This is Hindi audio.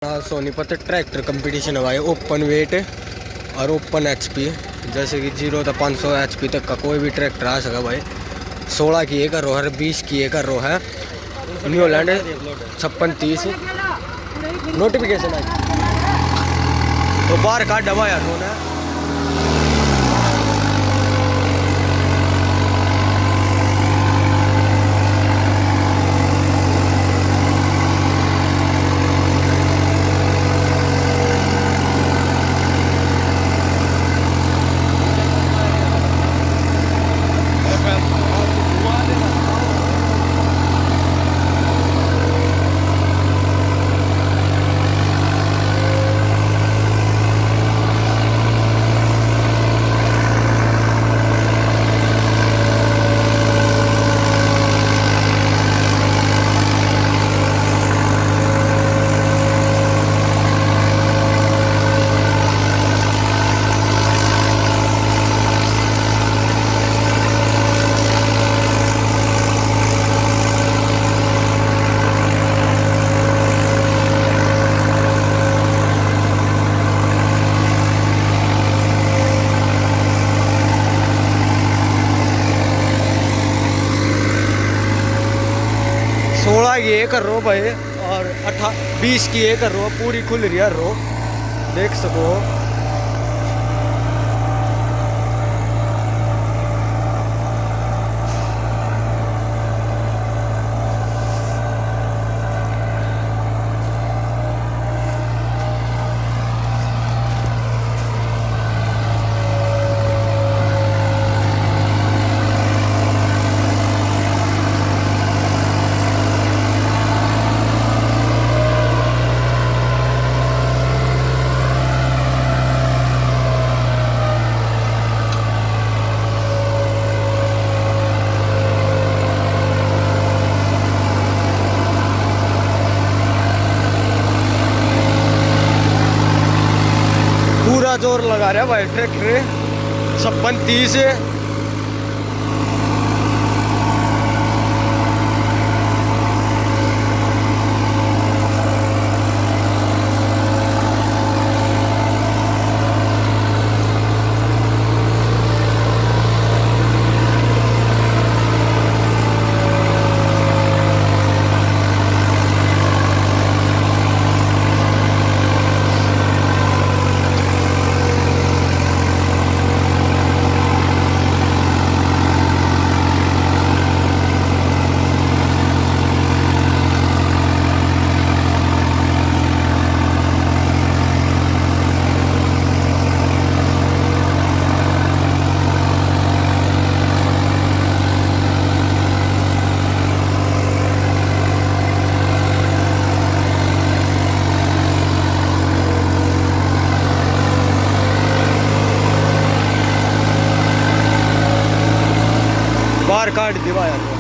सोनीपत ट्रैक्टर कंपटीशन हुआ है ओपन वेट और ओपन एचपी। जैसे कि 0 से 500 एचपी तक का कोई भी ट्रैक्टर आ सका भाई। 16 की एक रो है, 20 की एक रो है। न्यूलैंड 5630 नोटिफिकेशन आई तो बाहर का डबा यार रोना है। की एक रो भाई और 20 की एक रो पूरी खुल रही है रो देख सको। पूरा जोर लगा रहा है भाई ट्रैक्टर 5630। बाहर काट दिवा यार।